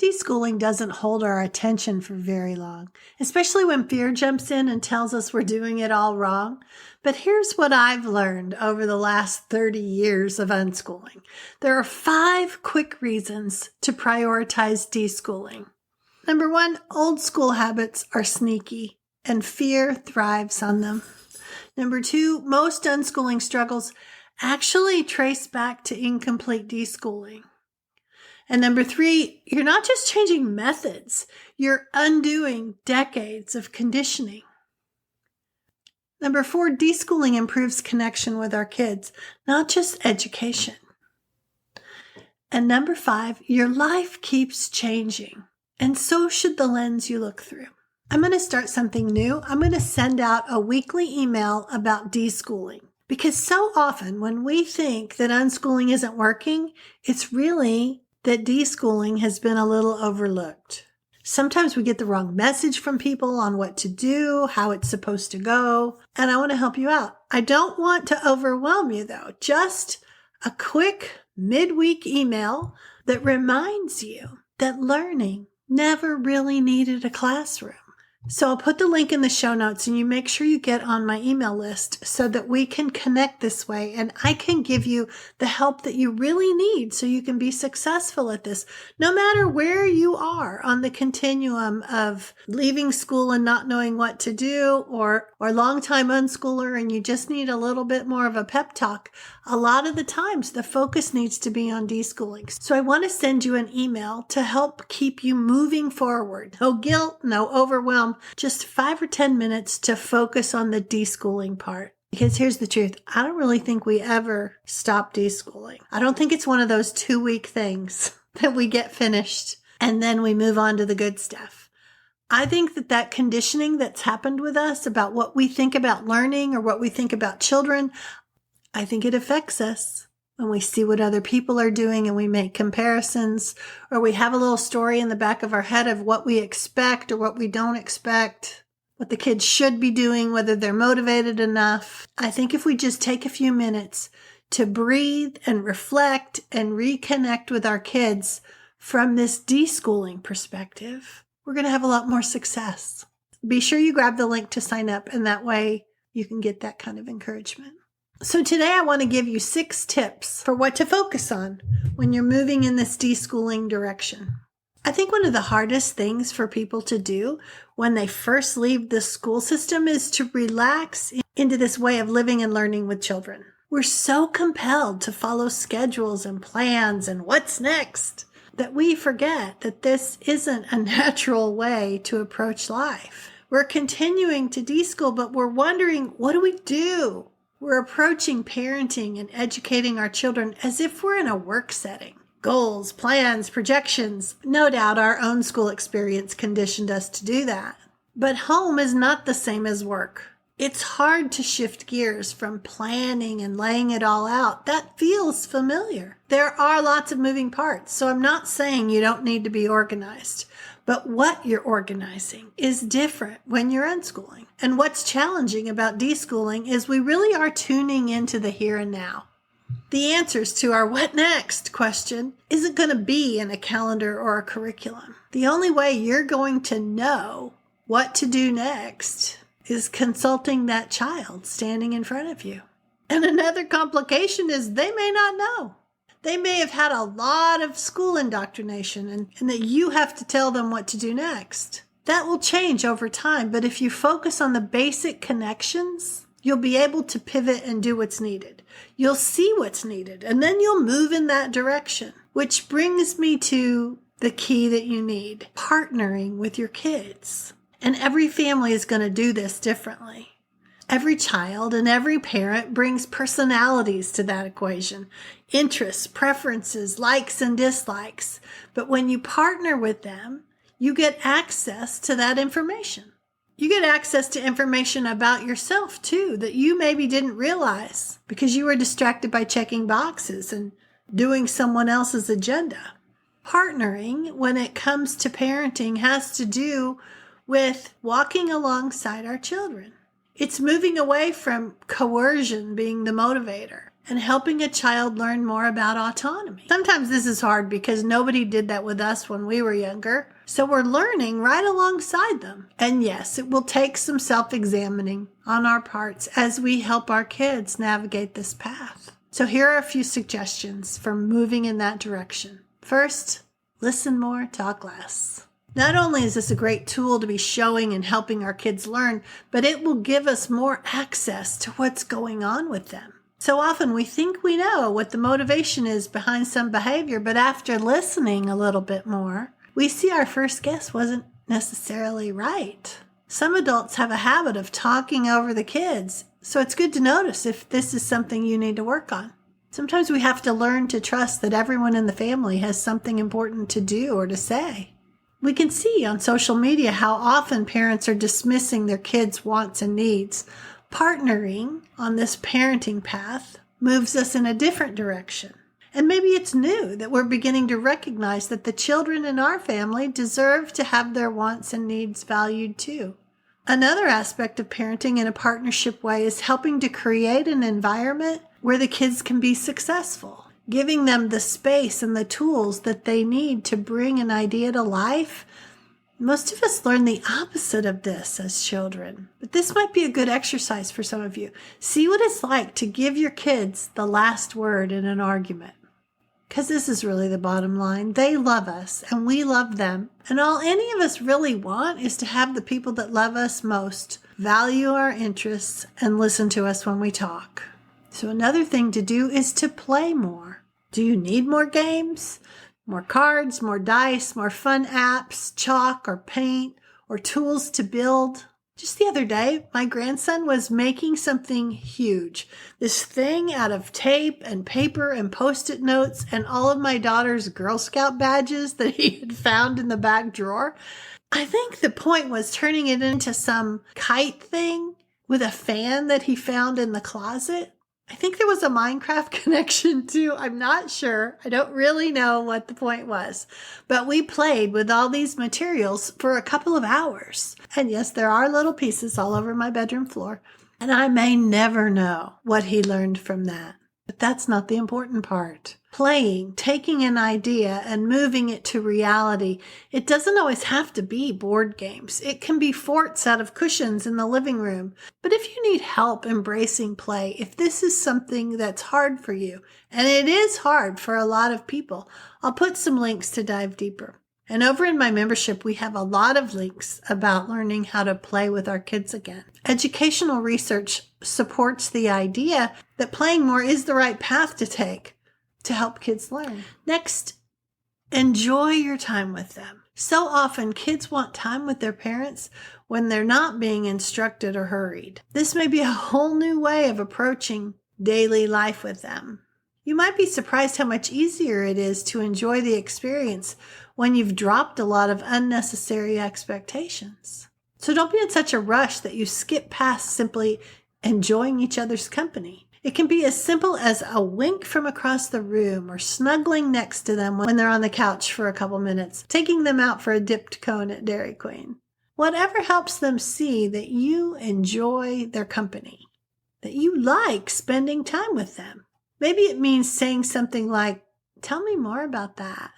Deschooling doesn't hold our attention for very long, especially when fear jumps in and tells us we're doing it all wrong. But here's what I've learned over the last 30 years of unschooling. There are 5 quick reasons to prioritize deschooling. Number 1, old school habits are sneaky, and fear thrives on them. Number 2, most unschooling struggles actually trace back to incomplete deschooling. And number 3, you're not just changing methods, you're undoing decades of conditioning. Number 4, deschooling improves connection with our kids, not just education. And number 5, your life keeps changing, and so should the lens you look through. I'm going to start something new. I'm going to send out a weekly email about deschooling. Because so often when we think that unschooling isn't working, it's really that deschooling has been a little overlooked. Sometimes we get the wrong message from people on what to do, how it's supposed to go, and I want to help you out. I don't want to overwhelm you though. Just a quick midweek email that reminds you that learning never really needed a classroom. So I'll put the link in the show notes and you make sure you get on my email list so that we can connect this way and I can give you the help that you really need so you can be successful at this. No matter where you are on the continuum of leaving school and not knowing what to do or long-time unschooler and you just need a little bit more of a pep talk, a lot of the times the focus needs to be on deschooling. So I want to send you an email to help keep you moving forward. No guilt, no overwhelm. Just 5 or 10 minutes to focus on the deschooling part. Because here's the truth. I don't really think we ever stop deschooling. I don't think it's one of those 2-week things that we get finished and then we move on to the good stuff. I think that conditioning that's happened with us about what we think about learning or what we think about children, I think it affects us. When we see what other people are doing and we make comparisons, or we have a little story in the back of our head of what we expect or what we don't expect, what the kids should be doing, whether they're motivated enough. I think if we just take a few minutes to breathe and reflect and reconnect with our kids from this deschooling perspective, we're going to have a lot more success. Be sure you grab the link to sign up, and that way you can get that kind of encouragement. So today I want to give you 6 tips for what to focus on when you're moving in this deschooling direction. I think one of the hardest things for people to do when they first leave the school system is to relax into this way of living and learning with children. We're so compelled to follow schedules and plans and what's next that we forget that this isn't a natural way to approach life. We're continuing to deschool, but we're wondering, what do we do? We're approaching parenting and educating our children as if we're in a work setting. Goals, plans, projections. No doubt our own school experience conditioned us to do that. But home is not the same as work. It's hard to shift gears from planning and laying it all out. That feels familiar. There are lots of moving parts, so I'm not saying you don't need to be organized. But what you're organizing is different when you're unschooling. And what's challenging about deschooling is we really are tuning into the here and now. The answers to our what next question isn't going to be in a calendar or a curriculum. The only way you're going to know what to do next is consulting that child standing in front of you. And another complication is they may not know. They may have had a lot of school indoctrination and that you have to tell them what to do next. That will change over time, but if you focus on the basic connections, you'll be able to pivot and do what's needed. You'll see what's needed, and then you'll move in that direction, which brings me to the key that you need, partnering with your kids. And every family is going to do this differently. Every child and every parent brings personalities to that equation, interests, preferences, likes and dislikes. But when you partner with them, you get access to that information. You get access to information about yourself too that you maybe didn't realize because you were distracted by checking boxes and doing someone else's agenda. Partnering when it comes to parenting has to do with walking alongside our children. It's moving away from coercion being the motivator and helping a child learn more about autonomy. Sometimes this is hard because nobody did that with us when we were younger, so we're learning right alongside them. And yes, it will take some self-examining on our parts as we help our kids navigate this path. So here are a few suggestions for moving in that direction. First, listen more, talk less. Not only is this a great tool to be showing and helping our kids learn, but it will give us more access to what's going on with them. So often we think we know what the motivation is behind some behavior, but after listening a little bit more, we see our first guess wasn't necessarily right. Some adults have a habit of talking over the kids, so it's good to notice if this is something you need to work on. Sometimes we have to learn to trust that everyone in the family has something important to do or to say. We can see on social media how often parents are dismissing their kids' wants and needs. Partnering on this parenting path moves us in a different direction. And maybe it's new that we're beginning to recognize that the children in our family deserve to have their wants and needs valued too. Another aspect of parenting in a partnership way is helping to create an environment where the kids can be successful, giving them the space and the tools that they need to bring an idea to life. Most of us learn the opposite of this as children, but this might be a good exercise for some of you. See what it's like to give your kids the last word in an argument. Because this is really the bottom line. They love us and we love them. And all any of us really want is to have the people that love us most value our interests and listen to us when we talk. So another thing to do is to play more. Do you need more games? More cards, more dice, more fun apps, chalk or paint, or tools to build. Just the other day, my grandson was making something huge. This thing out of tape and paper and Post-it notes and all of my daughter's Girl Scout badges that he had found in the back drawer. I think the point was turning it into some kite thing with a fan that he found in the closet. I think there was a Minecraft connection too. I'm not sure. I don't really know what the point was. But we played with all these materials for a couple of hours. And yes, there are little pieces all over my bedroom floor. And I may never know what he learned from that. But that's not the important part. Playing, taking an idea and moving it to reality. It doesn't always have to be board games. It can be forts out of cushions in the living room. But if you need help embracing play, if this is something that's hard for you, and it is hard for a lot of people, I'll put some links to dive deeper. And over in my membership, we have a lot of links about learning how to play with our kids again. Educational research supports the idea that playing more is the right path to take to help kids learn. Next, enjoy your time with them. So often, kids want time with their parents when they're not being instructed or hurried. This may be a whole new way of approaching daily life with them. You might be surprised how much easier it is to enjoy the experience when you've dropped a lot of unnecessary expectations. So don't be in such a rush that you skip past simply enjoying each other's company. It can be as simple as a wink from across the room or snuggling next to them when they're on the couch for a couple minutes, taking them out for a dipped cone at Dairy Queen. Whatever helps them see that you enjoy their company, that you like spending time with them. Maybe it means saying something like, "Tell me more about that."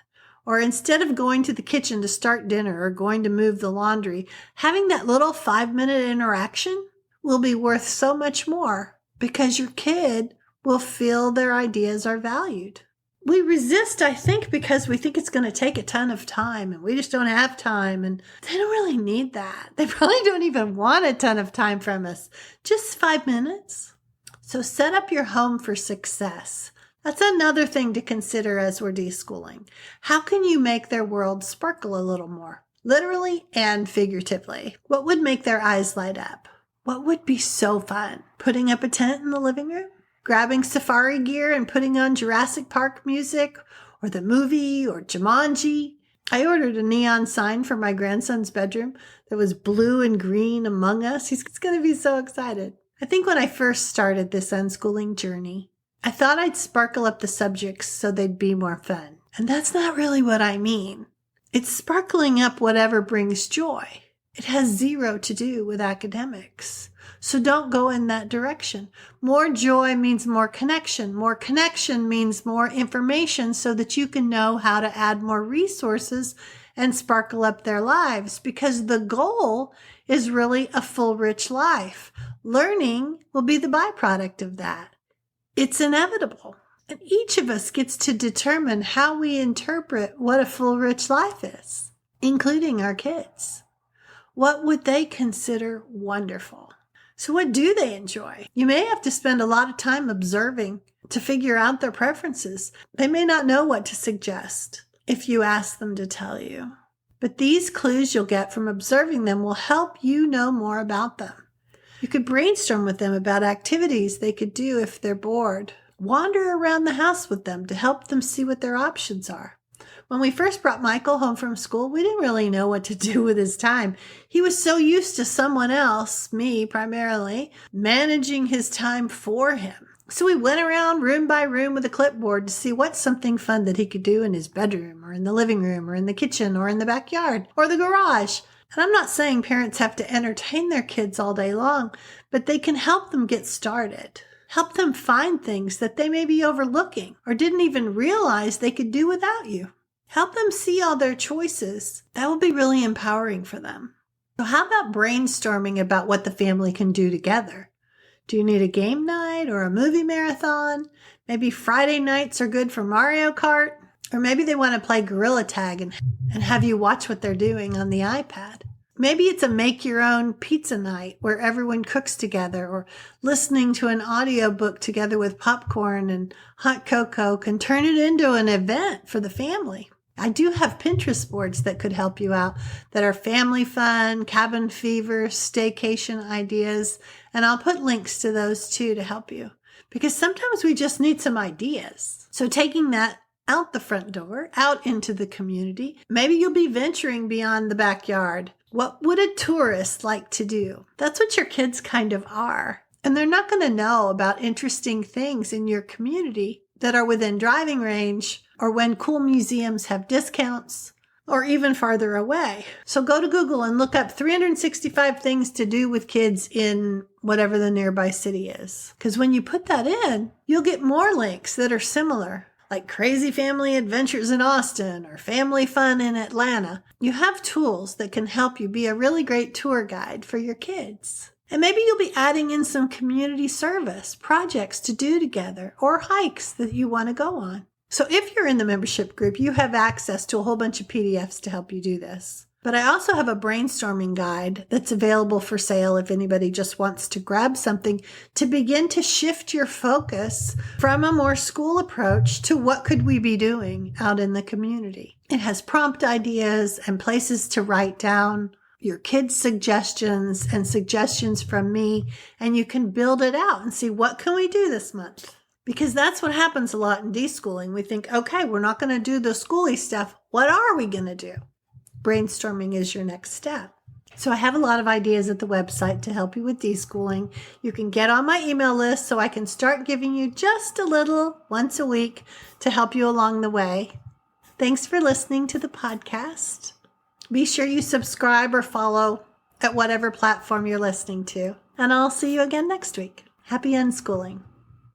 Or instead of going to the kitchen to start dinner or going to move the laundry, having that little 5-minute interaction will be worth so much more because your kid will feel their ideas are valued. We resist, I think, because we think it's going to take a ton of time and we just don't have time, and they don't really need that. They probably don't even want a ton of time from us. Just 5 minutes. So set up your home for success. That's another thing to consider as we're deschooling. How can you make their world sparkle a little more? Literally and figuratively. What would make their eyes light up? What would be so fun? Putting up a tent in the living room? Grabbing safari gear and putting on Jurassic Park music? Or the movie? Or Jumanji? I ordered a neon sign for my grandson's bedroom that was blue and green Among Us. He's going to be so excited. I think when I first started this unschooling journey, I thought I'd sparkle up the subjects so they'd be more fun. And that's not really what I mean. It's sparkling up whatever brings joy. It has zero to do with academics. So don't go in that direction. More joy means more connection. More connection means more information so that you can know how to add more resources and sparkle up their lives, because the goal is really a full, rich life. Learning will be the byproduct of that. It's inevitable. And each of us gets to determine how we interpret what a full, rich life is, including our kids. What would they consider wonderful? So what do they enjoy? You may have to spend a lot of time observing to figure out their preferences. They may not know what to suggest if you ask them to tell you. But these clues you'll get from observing them will help you know more about them. You could brainstorm with them about activities they could do if they're bored. Wander around the house with them to help them see what their options are. When we first brought Michael home from school, we didn't really know what to do with his time. He was so used to someone else, me primarily, managing his time for him. So we went around room by room with a clipboard to see what's something fun that he could do in his bedroom or in the living room or in the kitchen or in the backyard or the garage. And I'm not saying parents have to entertain their kids all day long, but they can help them get started. Help them find things that they may be overlooking or didn't even realize they could do without you. Help them see all their choices. That will be really empowering for them. So how about brainstorming about what the family can do together? Do you need a game night or a movie marathon? Maybe Friday nights are good for Mario Kart. Or maybe they want to play Gorilla Tag and have you watch what they're doing on the iPad. Maybe it's a make-your-own pizza night where everyone cooks together, or listening to an audiobook together with popcorn and hot cocoa can turn it into an event for the family. I do have Pinterest boards that could help you out that are family fun, cabin fever, staycation ideas, and I'll put links to those too to help you, because sometimes we just need some ideas. So taking that out the front door, out into the community, maybe you'll be venturing beyond the backyard. What would a tourist like to do? That's what your kids kind of are. And they're not going to know about interesting things in your community that are within driving range, or when cool museums have discounts, or even farther away. So go to Google and look up 365 things to do with kids in whatever the nearby city is. Because when you put that in, you'll get more links that are similar, like Crazy Family Adventures in Austin or Family Fun in Atlanta. You have tools that can help you be a really great tour guide for your kids. And maybe you'll be adding in some community service projects to do together, or hikes that you want to go on. So if you're in the membership group, you have access to a whole bunch of PDFs to help you do this. But I also have a brainstorming guide that's available for sale if anybody just wants to grab something to begin to shift your focus from a more school approach to what could we be doing out in the community. It has prompt ideas and places to write down your kids' suggestions and suggestions from me, and you can build it out and see, what can we do this month? Because that's what happens a lot in deschooling. We think, okay, we're not going to do the schooly stuff. What are we going to do? Brainstorming is your next step. So I have a lot of ideas at the website to help you with deschooling. You can get on my email list so I can start giving you just a little once a week to help you along the way. Thanks for listening to the podcast. Be sure you subscribe or follow at whatever platform you're listening to. And I'll see you again next week. Happy unschooling.